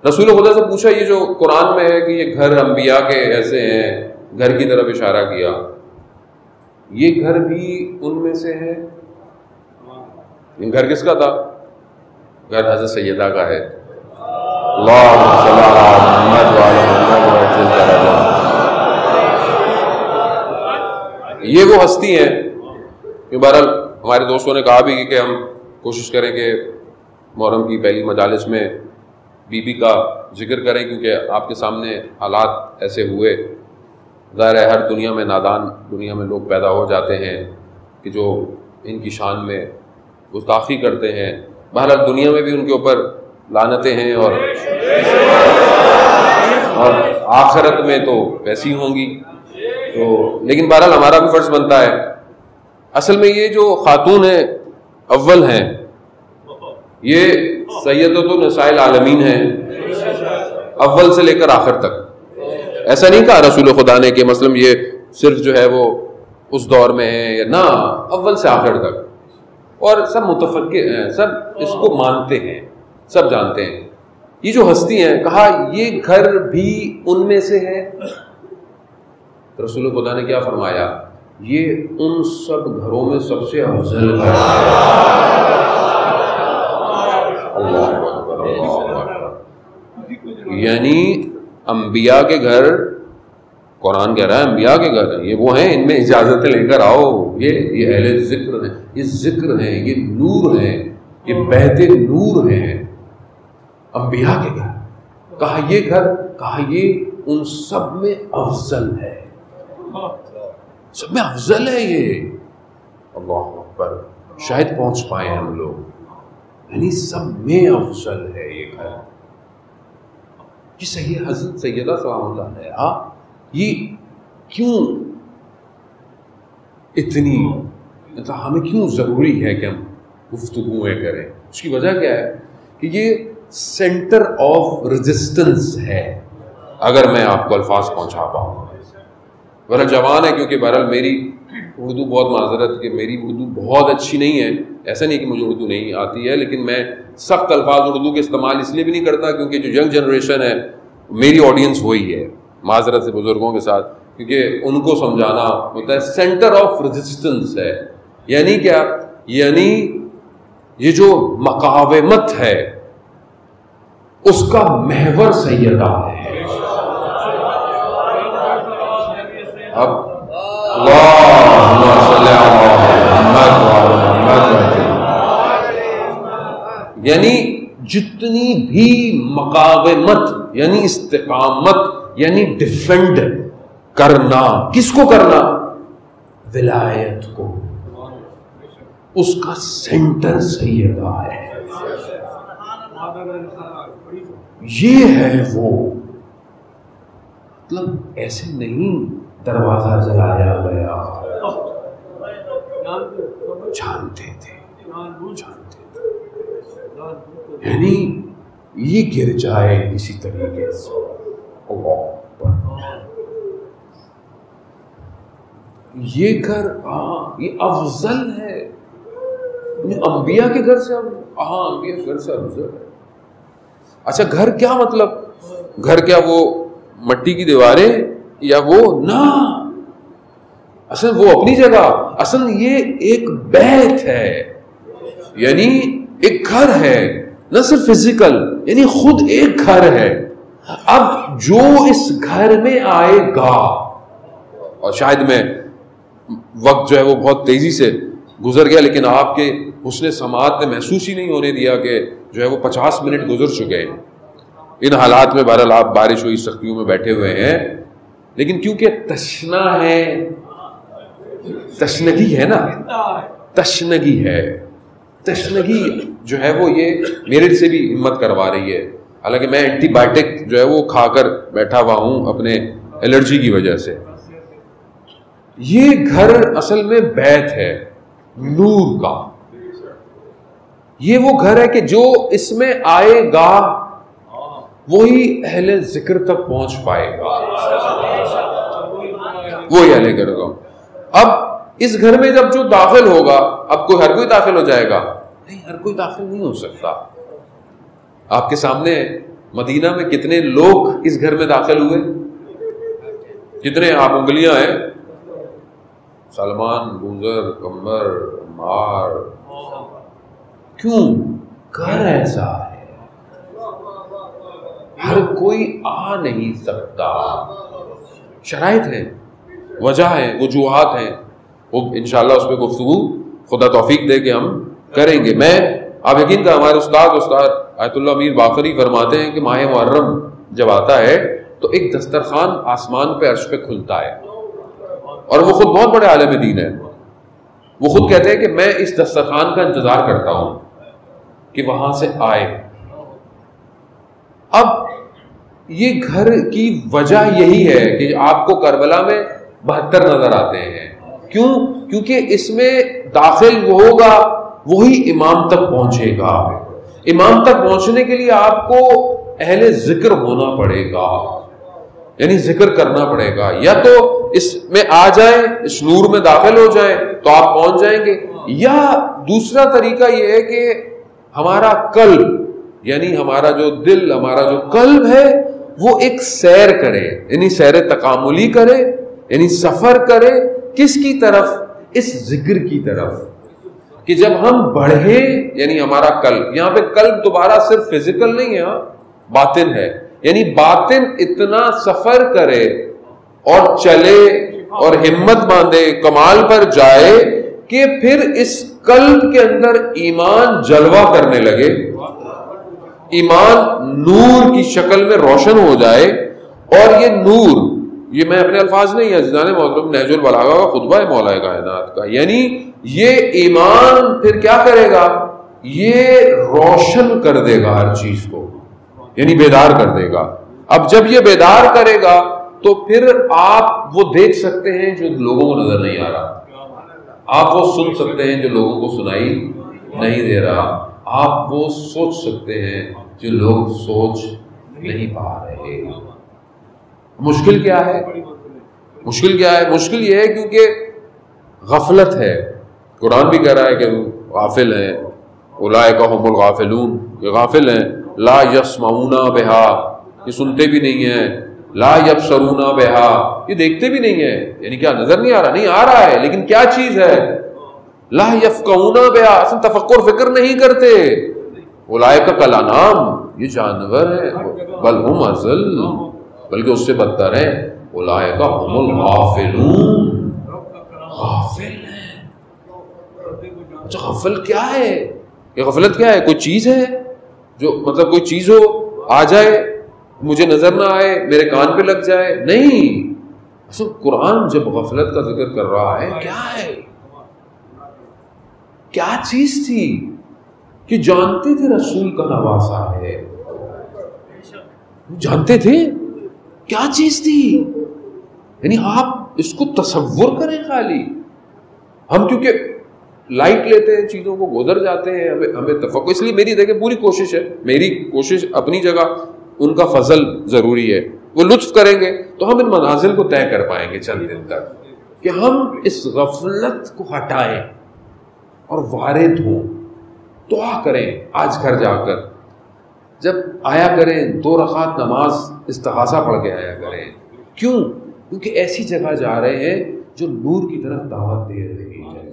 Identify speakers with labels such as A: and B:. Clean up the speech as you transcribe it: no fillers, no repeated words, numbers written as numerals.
A: رسول خدا سے پوچھا یہ جو قرآن میں ہے کہ یہ گھر انبیاء کے ایسے ہیں، گھر کی طرف اشارہ کیا، یہ گھر بھی ان میں سے ہے؟ گھر کس کا تھا؟ گھر حضرت سیدہ کا ہے۔ اللہم صلی علی محمد وعلی محمد وعجل درجات۔ یہ وہ ہستی ہیں کہ بہرحال ہمارے دوستوں نے کہا بھی کہ ہم کوشش کریں کہ محرم کی پہلی مجالس میں بی بی کا ذکر کریں، کیونکہ آپ کے سامنے حالات ایسے ہوئے، ظاہر ہے ہر دنیا میں نادان دنیا میں لوگ پیدا ہو جاتے ہیں کہ جو ان کی شان میں گستاخی کرتے ہیں، بہرحال دنیا میں بھی ان کے اوپر لعنتیں ہیں اور آخرت میں تو ویسی ہوں گی۔ تو لیکن بہرحال ہمارا بھی فرض بنتا ہے، اصل میں یہ جو خاتون ہیں اول ہیں، یہ سیدۃ النساء العالمین ہیں، اول سے لے کر آخر تک۔ ایسا نہیں کہا رسول خدا نے کہ مثلا یہ صرف جو ہے وہ اس دور میں ہے، یا نہ، اول سے آخر تک، اور سب متفق ہیں، سب اس کو مانتے ہیں، سب جانتے ہیں۔ یہ جو ہستی ہیں، کہا یہ گھر بھی ان میں سے ہے؟ رسول خدا نے کیا فرمایا؟ یہ ان سب گھروں میں سب سے افضل گھر ہے۔ یعنی انبیاء کے گھر، قرآن کہہ رہا ہے انبیاء کے گھر ہیں، یہ وہ ہیں ان میں اجازتیں لے کر آؤ، یہ اہل ذکر ہیں، یہ ذکر ہیں، یہ نور ہیں، یہ بیت نور ہیں، انبیاء کے گھر۔ کہا یہ گھر، کہا یہ ان سب میں افضل ہے، سب میں افضل ہے یہ۔ اللہ اکبر، شاید پہنچ پائے ہم لوگ، یعنی سب میں افضل ہے یہ گھر۔ یہ صحیح حضرت سیدہ سلام اللہ علیہا، یہ کیوں اتنی، مطلب ہمیں کیوں ضروری ہے کہ ہم گفتگویں کریں؟ اس کی وجہ کیا ہے کہ یہ سینٹر آف ریزسٹنس ہے، اگر میں آپ کو الفاظ پہنچا پاؤں۔ بہرحال جوان ہے، کیونکہ بہرحال میری اردو، بہت معذرت کہ میری اردو بہت اچھی نہیں ہے، ایسا نہیں کہ مجھے اردو نہیں آتی ہے، لیکن میں سخت الفاظ اردو کے استعمال اس لیے بھی نہیں کرتا کیونکہ جو ینگ جنریشن ہے میری آڈینس وہی ہے، معذرت سے بزرگوں کے ساتھ، کیونکہ ان کو سمجھانا ہوتا ہے۔ سینٹر آف ریزسٹنس ہے، یعنی کیا؟ یعنی یہ جو مقاومت ہے اس کا محور سیدہ ہے۔ اب اللہم صلی علی محمد وعلی محمد، یعنی جتنی بھی مقاومت، یعنی استقامت، یعنی ڈیفینڈ کرنا، کس کو کرنا؟ ولایت کو، اس کا سینٹر سیدہ ہے۔ یہ ہے وہ، مطلب ایسے نہیں دروازہ جلایا گیا، جانتے تھے، یعنی یہ گر جائے کسی طریقے سے، یہ گھر یہ افضل ہے، انبیاء کے گھر سے، انبیاء کے گھر سے افضل ہے۔ اچھا گھر کیا مطلب؟ گھر کیا وہ مٹی کی دیواریں یا وہ؟ نہ، اصل وہ اپنی جگہ، اصل یہ ایک بیت ہے، یعنی ایک گھر ہے، نہ صرف فزیکل، یعنی خود ایک گھر ہے۔ اب جو اس گھر میں آئے گا، اور شاید میں وقت جو ہے وہ بہت تیزی سے گزر گیا، لیکن آپ کے حسن سماعت نے محسوس ہی نہیں ہونے دیا کہ جو ہے وہ 50 منٹ گزر چکے ہیں ان حالات میں۔ بہرحال آپ بارش ہوئی سختیوں میں بیٹھے ہوئے ہیں، لیکن کیونکہ تشنا ہے، تشنگی ہے نا، تشنگی ہے، تشنگی جو ہے وہ یہ میرے سے بھی ہمت کروا رہی ہے، حالانکہ میں اینٹی بائیوٹک جو ہے وہ کھا کر بیٹھا ہوا ہوں اپنے الرجی کی وجہ سے۔ یہ گھر اصل میں بیت ہے نور کا، یہ وہ گھر ہے کہ جو اس میں آئے گا وہی اہل ذکر تک پہنچ پائے گا، وہی اہل ذکر کا۔ اب اس گھر میں جب جو داخل ہوگا، اب ہر کوئی داخل ہو جائے گا؟ نہیں، ہر کوئی داخل نہیں ہو سکتا۔ آپ کے سامنے مدینہ میں کتنے لوگ اس گھر میں داخل ہوئے؟ کتنے؟ آپ انگلیاں ہیں، سلمان، بوزر، کمر، عمار. کیوں؟ گھر ایسا ہے، ہر کوئی آ نہیں سکتا. شرائط ہیں، وجہ ہے، وجوہات ہیں، وہ انشاءاللہ اس پہ گفتگو خدا توفیق دے کہ ہم کریں گے. آپ یقین کریں، ہمارے استاد آیت اللہ میر باقری فرماتے ہیں کہ ماہ محرم جب آتا ہے تو ایک دسترخوان آسمان پہ عرش پہ کھلتا ہے، اور وہ خود بہت بڑے عالم دین ہے. وہ خود کہتے ہیں کہ میں اس دسترخوان کا انتظار کرتا ہوں کہ وہاں سے آئے. اب یہ گھر کی وجہ یہی ہے کہ آپ کو کربلا میں 72 نظر آتے ہیں. کیوں؟ کیونکہ اس میں داخل وہ ہوگا وہی امام تک پہنچے گا. امام تک پہنچنے کے لیے آپ کو اہل ذکر ہونا پڑے گا، یعنی ذکر کرنا پڑے گا. یا تو اس میں آ جائیں، اس نور میں داخل ہو جائیں تو آپ پہنچ جائیں گے، یا دوسرا طریقہ یہ ہے کہ ہمارا قلب، یعنی ہمارا جو دل، ہمارا جو قلب ہے، وہ ایک سیر کرے، یعنی سیر تکاملی کرے، یعنی سفر کرے. کس کی طرف؟ اس ذکر کی طرف. کہ جب ہم بڑھے، یعنی ہمارا قلب، یہاں پہ قلب دوبارہ صرف فزیکل نہیں ہے، باطن ہے. یعنی باطن اتنا سفر کرے اور چلے اور ہمت باندھے، کمال پر جائے کہ پھر اس قلب کے اندر ایمان جلوہ کرنے لگے، ایمان نور کی شکل میں روشن ہو جائے. اور یہ نور، یہ میں اپنے الفاظ نہیں، عزیزان محترم، نہج البلاغہ کا خطبہ ہے مولا کائنات کا. یعنی یہ ایمان پھر کیا کرے گا؟ یہ روشن کر دے گا ہر چیز کو، یعنی بیدار کر دے گا. اب جب یہ بیدار کرے گا تو پھر آپ وہ دیکھ سکتے ہیں جو لوگوں کو نظر نہیں آ رہا، آپ وہ سن سکتے ہیں جو لوگوں کو سنائی نہیں دے رہا، آپ وہ سوچ سکتے ہیں جو لوگ سوچ نہیں پا رہے. مشکل کیا ہے؟ مشکل کیا ہے؟ مشکل یہ ہے کیونکہ غفلت ہے. قرآن بھی کہہ رہا ہے کہ غافل ہیں، اولئک هم الغافلون، یہ غافل ہیں. لا یسمعون بہا، یہ سنتے بھی نہیں ہیں. لا یبصرون بہا، یہ دیکھتے بھی نہیں ہیں. یعنی کیا نظر نہیں آ رہا؟ نہیں آ رہا ہے، لیکن کیا چیز ہے؟ لا یفقہون بہا، اصلا تفکر فکر نہیں کرتے. اولئک کالانعام، یہ جانور ہیں. بل ہم اضل، بلکہ اس سے بدتر ہیں. اولئک هم الغافلون، غافل ہیں. اچھا غفل کیا ہے؟ یہ غفلت کیا ہے؟ کوئی چیز ہے جو مطلب کوئی چیز ہو، آ جائے، مجھے نظر نہ آئے، میرے کان پہ لگ جائے؟ نہیں. اصل قرآن جب غفلت کا ذکر کر رہا ہے، کیا ہے؟ کیا چیز تھی کہ جانتے تھے رسول کا نواسا ہے؟ جانتے تھے کیا چیز تھی؟ یعنی آپ اس کو تصور کریں. خالی ہم کیونکہ لائٹ لیتے ہیں چیزوں کو، گزر جاتے ہیں، ہمیں تفکر. اس لیے میری دیکھیں پوری کوشش ہے، میری کوشش اپنی جگہ، ان کا فضل ضروری ہے. وہ لطف کریں گے تو ہم ان منازل کو طے کر پائیں گے چند دن تک، کہ ہم اس غفلت کو ہٹائیں اور وارد ہوں. دعا کریں آج گھر جا کر، جب آیا کریں 2 رکعت نماز استغاثہ پڑھ کے آیا کریں. کیوں؟ کیونکہ ایسی جگہ جا رہے ہیں جو نور کی طرف دعوت دے رہی ہے.